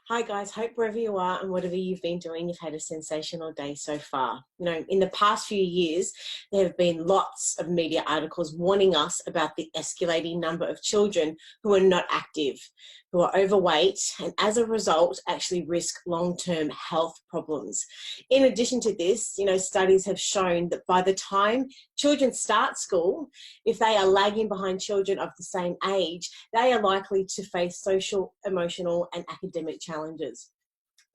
Hi guys, hope wherever you are and whatever you've been doing, you've had a sensational day so far. In the past few years, there have been lots of media articles warning us about the escalating number of children who are not active, who are overweight, and as a result, actually risk long-term health problems. In addition to this, studies have shown that by the time children start school, if they are lagging behind children of the same age, they are likely to face social, emotional, and academic challenges.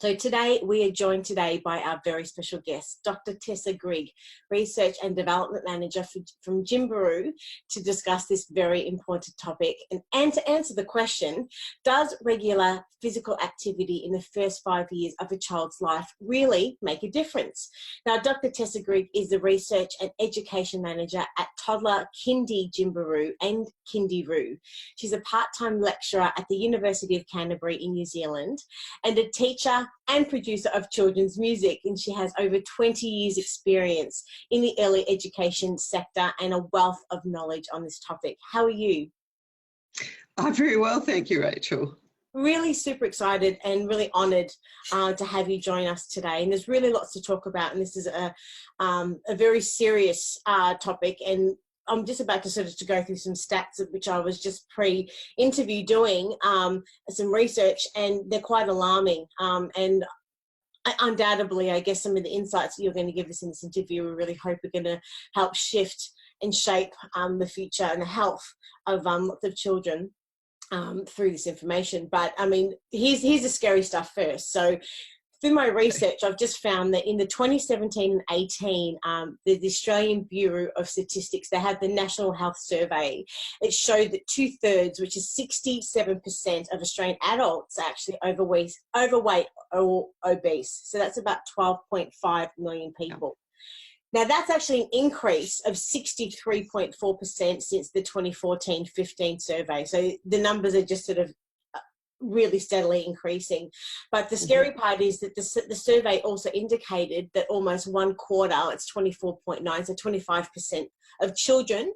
So today, we are joined today by our very special guest, Dr. Tessa Grigg, Research and Development Manager from Gymbaroo, to discuss this very important topic and to answer the question, does regular physical activity in the first 5 years of a child's life really make a difference? Now, Dr. Tessa Grigg is the Research and Education Manager at Toddler Kindy Gymbaroo and Kindyroo. She's a part-time lecturer at the University of Canterbury in New Zealand and a teacher and producer of children's music, and she has over 20 years experience in the early education sector and a wealth of knowledge on this topic. How are you? I'm very well, thank you, Rachel. Really super excited and really honoured to have you join us today. And there's really lots to talk about, and this is a very serious topic, and I'm just about to go through some stats, which I was just pre-interview doing some research, and they're quite alarming. And undoubtedly, I guess some of the insights that you're going to give us in this interview, we really hope are going to help shift and shape the future and the health of lots of children through this information. But I mean, here's the scary stuff first. So through my research, I've just found that in the 2017 and 18, the Australian Bureau of Statistics, they had the National Health Survey. It showed that 2/3, which is 67% of Australian adults, are actually overweight or obese. So that's about 12.5 million people. Now, that's actually an increase of 63.4% since the 2014-15 survey. So the numbers are just sort of really steadily increasing. But the scary part is that the survey also indicated that almost one quarter, it's 24.9, so 25% of children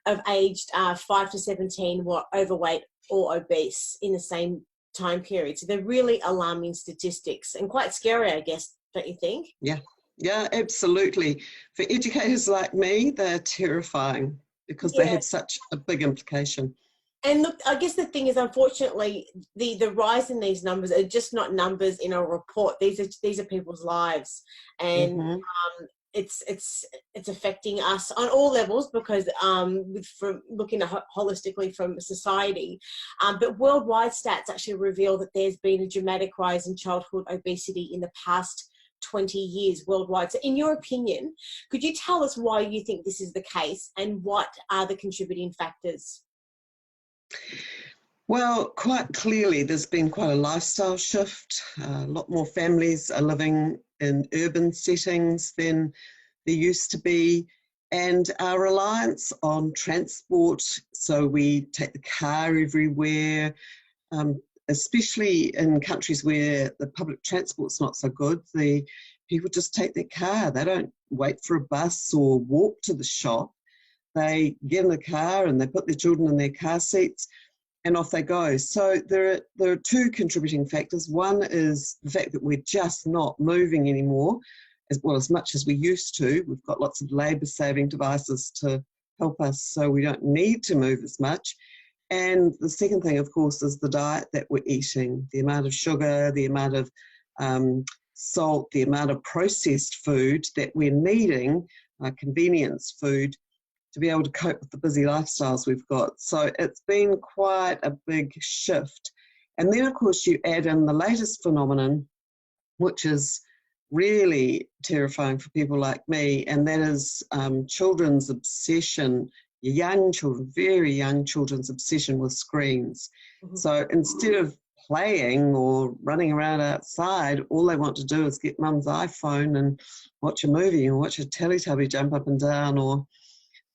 of aged 5 to 17 were overweight or obese in the same time period. So they're really alarming statistics and quite scary, I guess, don't you think? Yeah, absolutely. For educators like me, they're terrifying because they have such a big implication. And look, I guess the thing is, unfortunately, the rise in these numbers are just not numbers in a report. These are people's lives, and it's affecting us on all levels because from looking at holistically from society. But worldwide stats actually reveal that there's been a dramatic rise in childhood obesity in the past 20 years worldwide. So in your opinion, could you tell us why you think this is the case and what are the contributing factors? Well, quite clearly, there's been quite a lifestyle shift. A lot more families are living in urban settings than there used to be, and our reliance on transport, so we take the car everywhere, especially in countries where the public transport's not so good, the people just take their car. They don't wait for a bus or walk to the shop. They get in the car and they put their children in their car seats and off they go. So there are two contributing factors. One is the fact that we're just not moving anymore as much as we used to. We've got lots of labour-saving devices to help us so we don't need to move as much. And the second thing, of course, is the diet that we're eating, the amount of sugar, the amount of salt, the amount of processed food that we're needing, convenience food, to be able to cope with the busy lifestyles we've got. So it's been quite a big shift. And then, of course, you add in the latest phenomenon, which is really terrifying for people like me, and that is children's obsession, young children, very young children's obsession with screens. So instead of playing or running around outside, all they want to do is get mum's iPhone and watch a movie or watch a Teletubby jump up and down or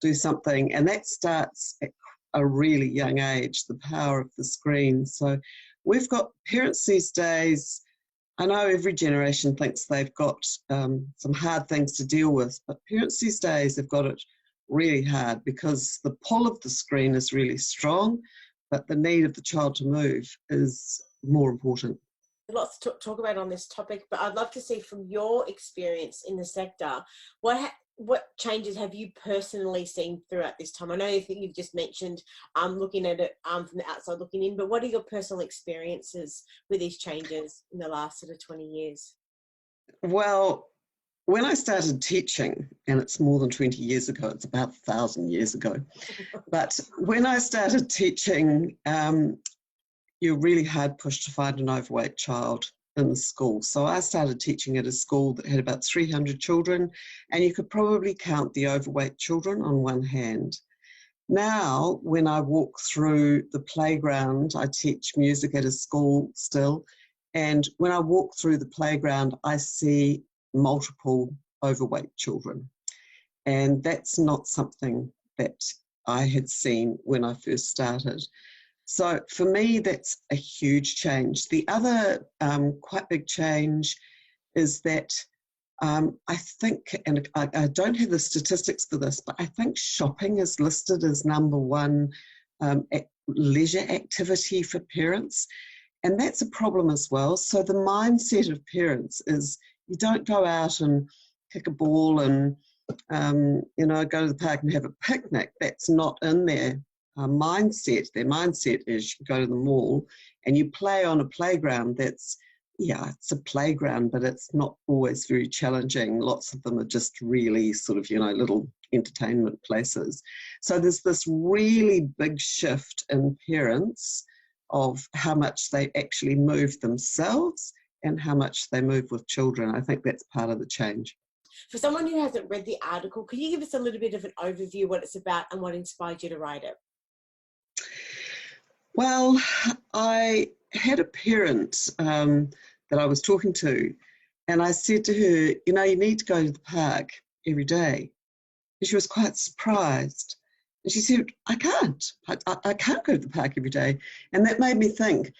do something, and that starts at a really young age, the power of the screen. So we've got parents these days, I know every generation thinks they've got some hard things to deal with, but parents these days have got it really hard because the pull of the screen is really strong, but the need of the child to move is more important. Lots to talk about on this topic, but I'd love to see from your experience in the sector, what changes have you personally seen throughout this time? I know you think you've just mentioned looking at it from the outside looking in, but what are your personal experiences with these changes in the last sort of 20 years? Well, when I started teaching, and it's more than 20 years ago, it's about 1,000 years ago, but when I started teaching, you're really hard pushed to find an overweight child in the school. So I started teaching at a school that had about 300 children, and you could probably count the overweight children on one hand. Now, when I walk through the playground, I teach music at a school still, and when I walk through the playground, I see multiple overweight children. And that's not something that I had seen when I first started. So for me, that's a huge change. The other quite big change is that I think, and I don't have the statistics for this, but I think shopping is listed as number one leisure activity for parents. And that's a problem as well. So the mindset of parents is you don't go out and kick a ball and, go to the park and have a picnic. That's not in their mindset. Their mindset is you go to the mall and you play on a playground that's, it's a playground, but it's not always very challenging. Lots of them are just really sort of, little entertainment places. So there's this really big shift in parents of how much they actually move themselves and how much they move with children. I think that's part of the change. For someone who hasn't read the article, could you give us a little bit of an overview what it's about and what inspired you to write it? Well, I had a parent that I was talking to, and I said to her, you need to go to the park every day. And she was quite surprised. And she said, I can't. I can't go to the park every day. And that made me think,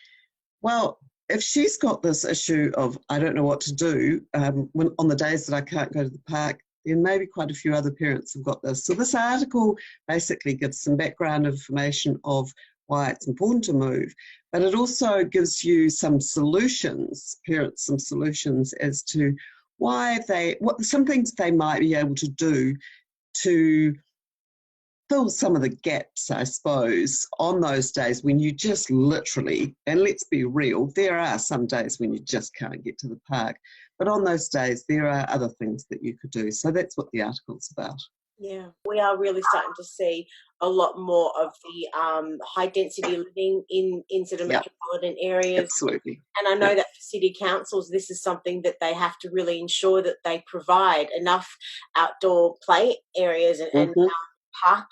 well, if she's got this issue of I don't know what to do on the days that I can't go to the park, then maybe quite a few other parents have got this. So this article basically gives some background information of why it's important to move, but it also gives you some solutions, parents some solutions as to what some things they might be able to do to fill some of the gaps, I suppose, on those days when you just literally, and let's be real, there are some days when you just can't get to the park, but on those days there are other things that you could do. So that's what the article's about. Yeah, we are really starting to see a lot more of the high density living in sort of metropolitan areas. Absolutely. And I know that for city councils, this is something that they have to really ensure that they provide enough outdoor play areas and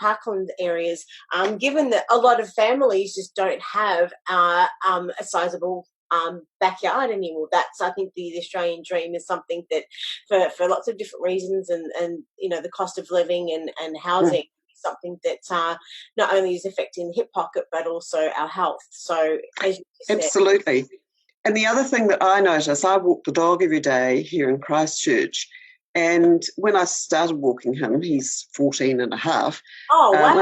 parkland areas, given that a lot of families just don't have a sizable backyard anymore. That's, I think, the Australian dream is something that for lots of different reasons and the cost of living and housing is something that not only is affecting the hip pocket but also our health. So as you said, absolutely. And the other thing that I notice, I walk the dog every day here in Christchurch, and when I started walking him, he's 14 and a half. Oh, wow.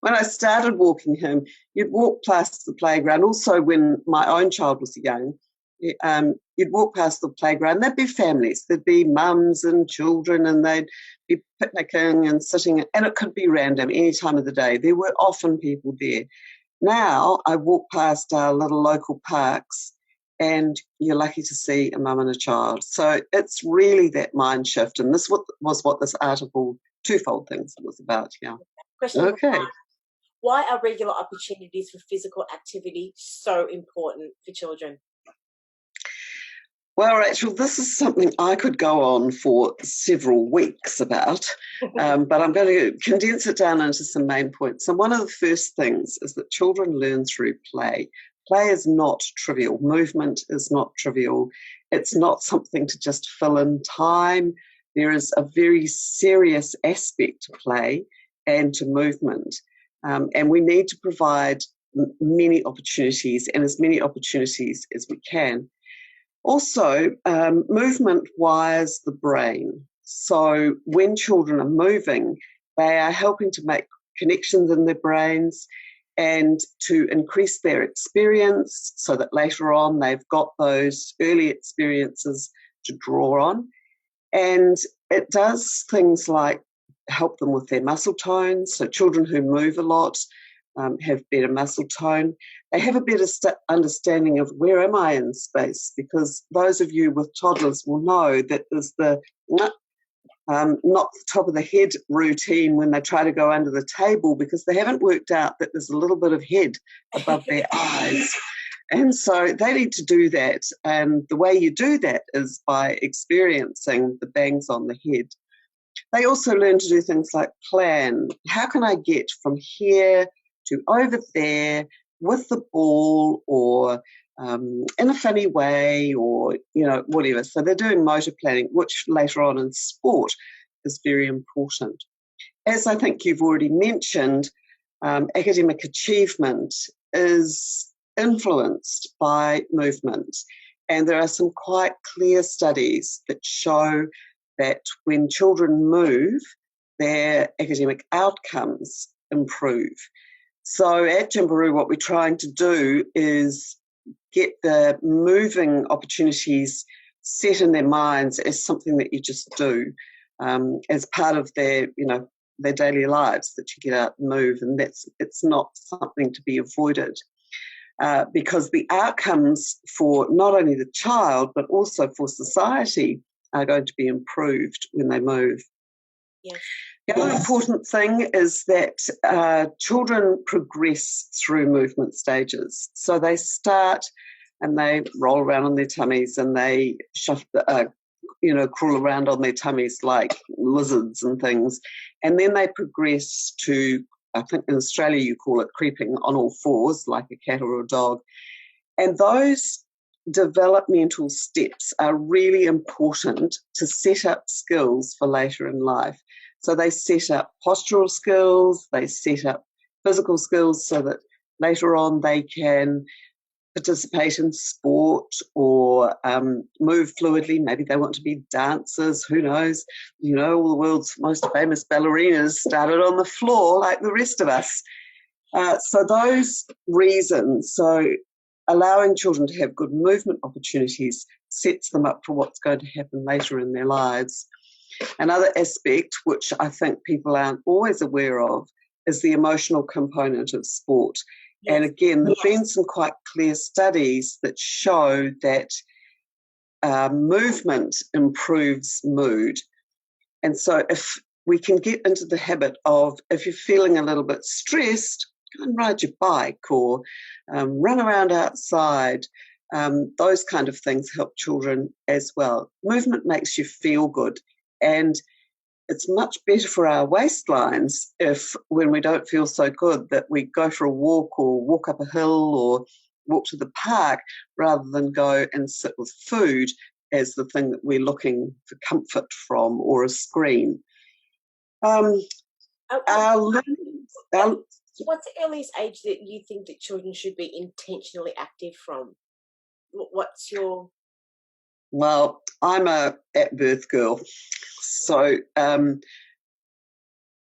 When I started walking him, you'd walk past the playground. Also, when my own child was young, you'd walk past the playground. There'd be families. There'd be mums and children, and they'd be picnicking and sitting. And it could be random, any time of the day. There were often people there. Now, I walk past our little local parks, and you're lucky to see a mum and a child. So it's really that mind shift. And this was what this article, twofold things, was about. Yeah. Question number 5. Why are regular opportunities for physical activity so important for children? Well, Rachel, this is something I could go on for several weeks about, but I'm going to condense it down into some main points. And one of the first things is that children learn through play. Play is not trivial. Movement is not trivial. It's not something to just fill in time. There is a very serious aspect to play and to movement. And we need to provide many opportunities, and as many opportunities as we can. Also, movement wires the brain. So when children are moving, they are helping to make connections in their brains, and to increase their experience so that later on they've got those early experiences to draw on. And it does things like help them with their muscle tone. So children who move a lot have better muscle tone. They have a better understanding of where am I in space, because those of you with toddlers will know that there's the knock the top of the head routine when they try to go under the table, because they haven't worked out that there's a little bit of head above their eyes. And so they need to do that. And the way you do that is by experiencing the bangs on the head. They also learn to do things like plan. How can I get from here to over there with the ball, or in a funny way, or, whatever. So they're doing motor planning, which later on in sport is very important. As I think you've already mentioned, academic achievement is influenced by movement. And there are some quite clear studies that show that when children move, their academic outcomes improve. So at Gymbaroo, what we're trying to do is get the moving opportunities set in their minds as something that you just do, as part of their daily lives, that you get out and move, and it's not something to be avoided. Because the outcomes for not only the child but also for society are going to be improved when they move. Yes. The other important thing is that children progress through movement stages. So they start and they roll around on their tummies, and they crawl around on their tummies like lizards and things. And then they progress to, I think in Australia you call it creeping on all fours, like a cat or a dog. And those developmental steps are really important to set up skills for later in life. So they set up postural skills, they set up physical skills so that later on they can participate in sport or move fluidly. Maybe they want to be dancers, who knows? All the world's most famous ballerinas started on the floor like the rest of us. So those reasons, so allowing children to have good movement opportunities sets them up for what's going to happen later in their lives. Another aspect, which I think people aren't always aware of, is the emotional component of sport. Yes. And again, there have been some quite clear studies that show that movement improves mood. And so if we can get into the habit of, if you're feeling a little bit stressed, go and ride your bike or run around outside. Those kind of things help children as well. Movement makes you feel good, and it's much better for our waistlines if, when we don't feel so good, that we go for a walk or walk up a hill or walk to the park, rather than go and sit with food as the thing that we're looking for comfort from, or a screen. What's the earliest age that you think that children should be intentionally active from? What's your... Well, I'm a at-birth girl, so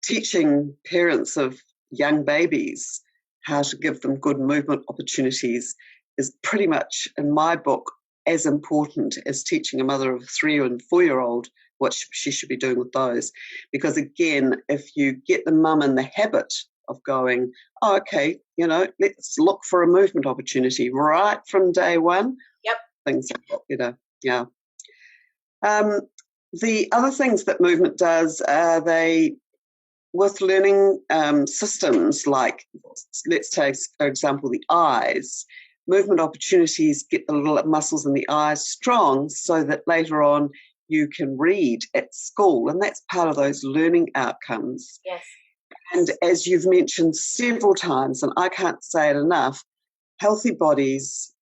teaching parents of young babies how to give them good movement opportunities is pretty much, in my book, as important as teaching a mother of a 3- and 4-year-old what she should be doing with those. Because again, if you get the mum in the habit of going, oh, okay, let's look for a movement opportunity right from day one. Yep. Things are, yeah. The other things that movement does are with learning systems, like, let's take, for example, the eyes. Movement opportunities get the little muscles in the eyes strong so that later on you can read at school, and that's part of those learning outcomes. Yes. And as you've mentioned several times, and I can't say it enough, healthy bodies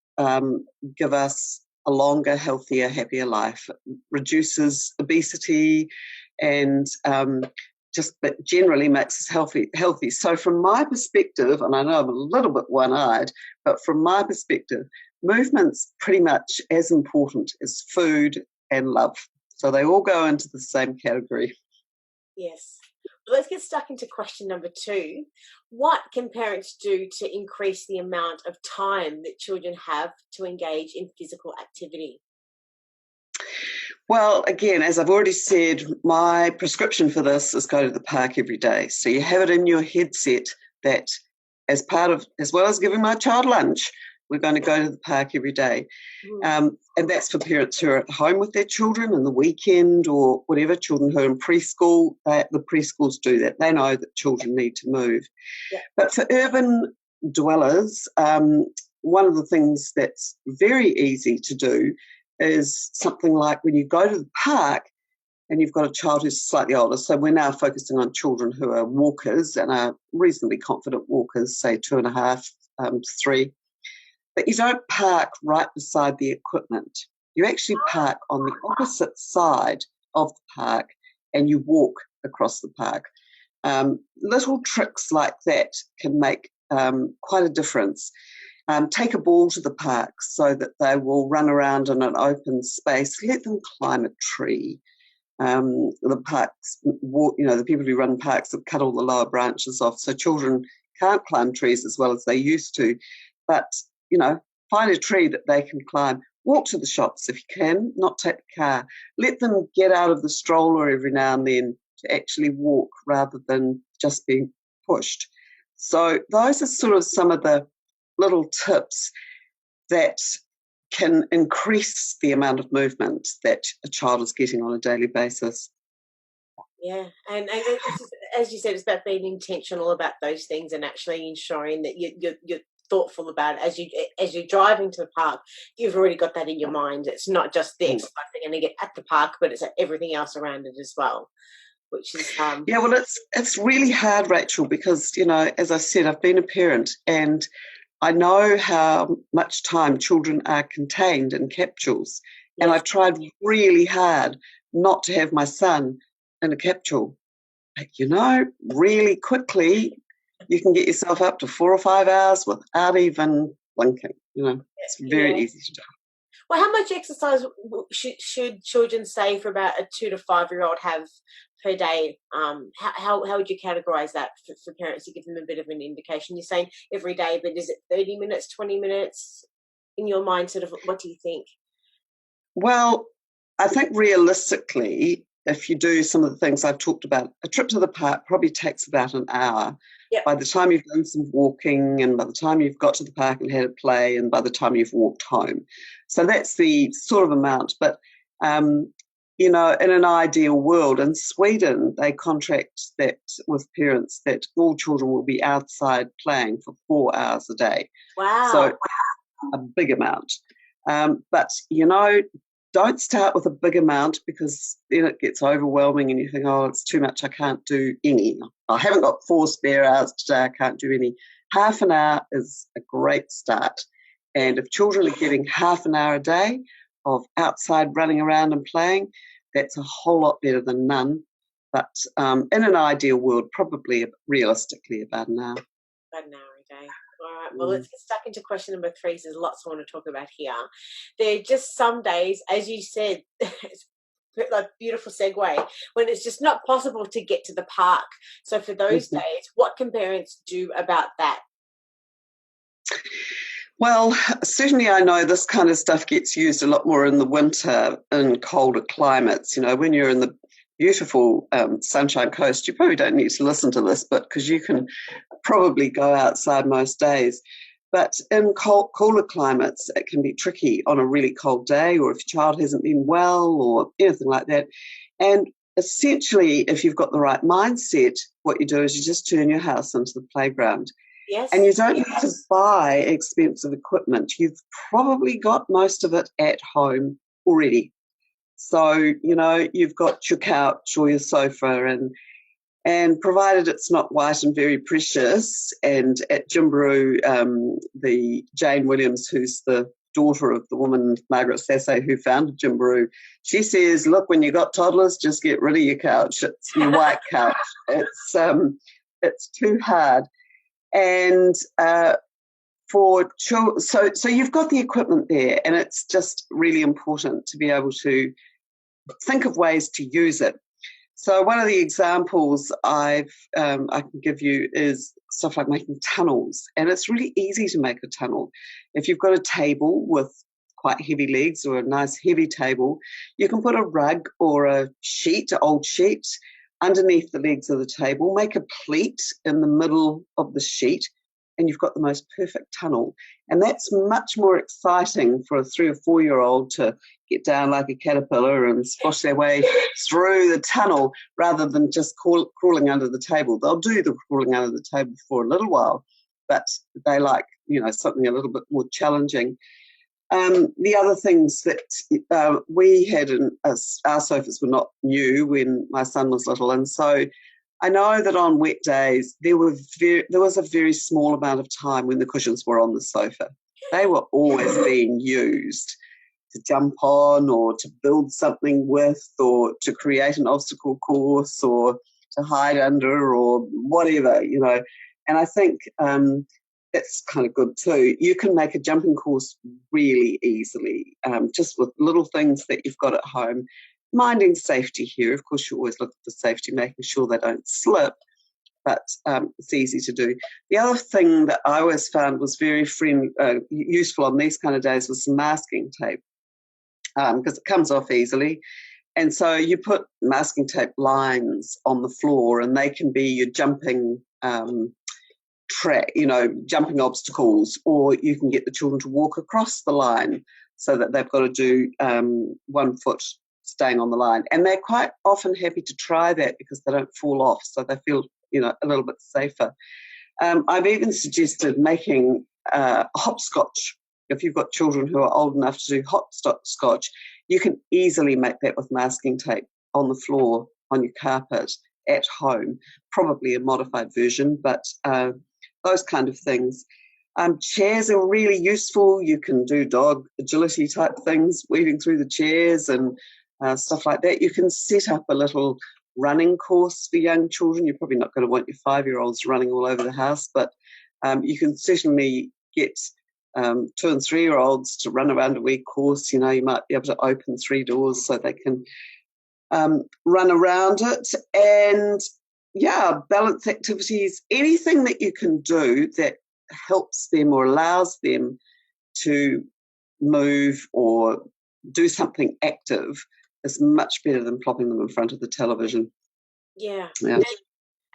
give us a longer, healthier, happier life. It reduces obesity and but generally makes us healthy. So from my perspective, and I know I'm a little bit one-eyed, but from my perspective, movement's pretty much as important as food and love. So they all go into the same category. Yes. let's get stuck into question number 2. What can parents do to increase the amount of time that children have to engage in physical activity? Well, again, as I've already said, my prescription for this is go to the park every day. So you have it in your headset that as well as giving my child lunch, we're going to go to the park every day. And that's for parents who are at home with their children in the weekend or whatever, children who are in preschool. The preschools do that. They know that children need to move. Yeah. But for urban dwellers, one of the things that's very easy to do is something like when you go to the park and you've got a child who's slightly older. So we're now focusing on children who are walkers and are reasonably confident walkers, say 2.5, 3. But you don't park right beside the equipment. You actually park on the opposite side of the park and you walk across the park. Little tricks like that can make quite a difference. Take a ball to the park so that they will run around in an open space. Let them climb a tree. The parks, the people who run parks have cut all the lower branches off, so children can't climb trees as well as they used to. But, find a tree that they can climb. Walk to the shops if you can, not take the car. Let them get out of the stroller every now and then to actually walk rather than just being pushed. So those are sort of some of the little tips that can increase the amount of movement that a child is getting on a daily basis. Yeah, and it's just, as you said, it's about being intentional about those things and actually ensuring that you're thoughtful about it. As you're driving to the park, you've already got that in your mind. It's not just the exercise they're going to get at the park, but it's everything else around it as well, which is yeah. Well, it's really hard, Rachel, because as I said, I've been a parent and I know how much time children are contained in capsules. Yes. And I've tried really hard not to have my son in a capsule. But, really quickly, you can get yourself up to 4 or 5 hours without even blinking. It's very easy to do. Well, how much exercise should children say for about a 2 to 5-year-old have per day? How would you categorize that for parents to give them a bit of an indication? You're saying every day, but is it 30 minutes, 20 minutes? In your mind, sort of, what do you think? Well, I think realistically, if you do some of the things I've talked about, a trip to the park probably takes about an hour. Yep. By the time you've done some walking and by the time you've got to the park and had a play and by the time you've walked home. So that's the sort of amount. But, in an ideal world, in Sweden, they contract that with parents that all children will be outside playing for 4 hours a day. Wow. So a big amount. But, don't start with a big amount because then it gets overwhelming and you think, oh, it's too much, I can't do any. I haven't got 4 spare hours today, I can't do any. Half an hour is a great start. And if children are getting half an hour a day of outside running around and playing, that's a whole lot better than none. But in an ideal world, probably realistically about an hour. About an hour a day. All right, well, let's get stuck into question number 3. There's lots I want to talk about here. There are just some days, as you said, it's like beautiful segue, when it's just not possible to get to the park. So for those days, what can parents do about that? Well, certainly I know this kind of stuff gets used a lot more in the winter in colder climates. When you're in the beautiful Sunshine Coast, you probably don't need to listen to this, but because you can probably go outside most days. But in cooler climates, it can be tricky on a really cold day or if your child hasn't been well or anything like that. And essentially, if you've got the right mindset, what you do is you just turn your house into the playground. Yes. And you don't need to buy expensive equipment. You've probably got most of it at home already. So, you've got your couch or your sofa and provided it's not white and very precious, and at Gymbaroo, the Jane Williams, who's the daughter of the woman, Margaret Sasse, who founded Gymbaroo, she says, look, when you got toddlers, just get rid of your couch. It's your white couch. It's too hard. And so you've got the equipment there, and it's just really important to be able to think of ways to use it. So one of the examples I can give you is stuff like making tunnels, and it's really easy to make a tunnel. If you've got a table with quite heavy legs or a nice heavy table, you can put a rug or a sheet, an old sheet, underneath the legs of the table, make a pleat in the middle of the sheet, and you've got the most perfect tunnel. And that's much more exciting for a 3 or 4 year old to get down like a caterpillar and squash their way through the tunnel rather than just crawling under the table. They'll do the crawling under the table for a little while, but they like, something a little bit more challenging. The other things that we had our sofas were not new when my son was little, and so I know that on wet days there was a very small amount of time when the cushions were on the sofa. They were always being used to jump on or to build something with or to create an obstacle course or to hide under or whatever, And I think that's kind of good too. You can make a jumping course really easily, just with little things that you've got at home. Minding safety here, of course, you always look for safety, making sure they don't slip, but it's easy to do. The other thing that I always found was very useful on these kind of days was some masking tape, because it comes off easily. And so you put masking tape lines on the floor, and they can be your jumping track, jumping obstacles, or you can get the children to walk across the line so that they've got to do 1 foot staying on the line. And they're quite often happy to try that because they don't fall off, so they feel, a little bit safer. I've even suggested making hopscotch. If you've got children who are old enough to do hopscotch, you can easily make that with masking tape on the floor, on your carpet, at home, probably a modified version, but those kind of things. Chairs are really useful. You can do dog agility type things, weaving through the chairs and stuff like that. You can set up a little running course for young children. You're probably not going to want your 5-year-olds running all over the house, but you can certainly get 2 and 3-year-olds to run around a wee course. You might be able to open 3 doors so they can run around it. And balance activities, anything that you can do that helps them or allows them to move or do something active is much better than plopping them in front of the television. Yeah. And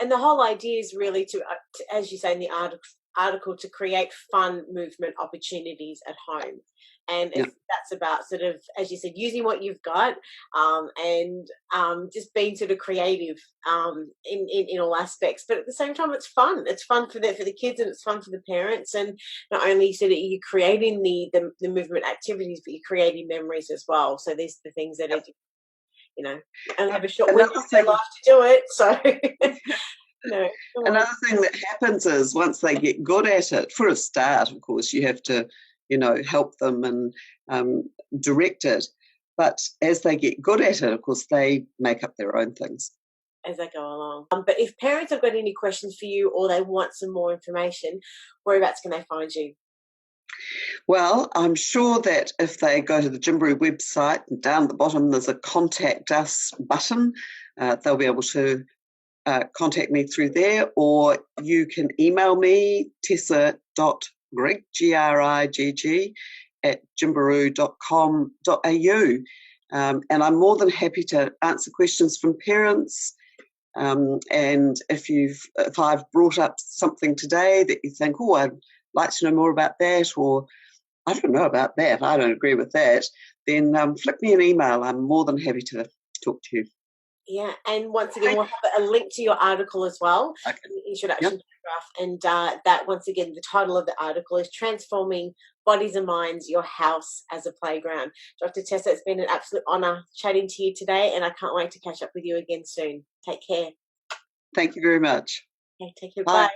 the whole idea is really to, as you say in the article, to create fun movement opportunities at home. And that's about sort of, as you said, using what you've got and just being sort of creative in all aspects. But at the same time, it's fun. It's fun for the kids, and it's fun for the parents. And not only so that you're creating the movement activities, but you're creating memories as well. So these are the things that are, and have a short window of their life to do it. So. Another thing that happens is once they get good at it, for a start, of course, you have to, help them and direct it. But as they get good at it, of course, they make up their own things as they go along. But if parents have got any questions for you or they want some more information, whereabouts can they find you? Well, I'm sure that if they go to the Gymbaroo website, down at the bottom there's a Contact Us button. They'll be able to contact me through there, or you can email me, Tessa.Grigg, Grigg, @gymbaroo.com.au. And I'm more than happy to answer questions from parents. And if I've brought up something today that you think, oh, I'd like to know more about that, or I don't know about that, I don't agree with that, then flick me an email. I'm more than happy to talk to you. Yeah, and once again, we'll have a link to your article as well, okay. In the introduction paragraph, and that, once again, the title of the article is Transforming Bodies and Minds, Your House as a Playground. Dr. Tessa, it's been an absolute honour chatting to you today, and I can't wait to catch up with you again soon. Take care. Thank you very much. Okay, take care. Bye.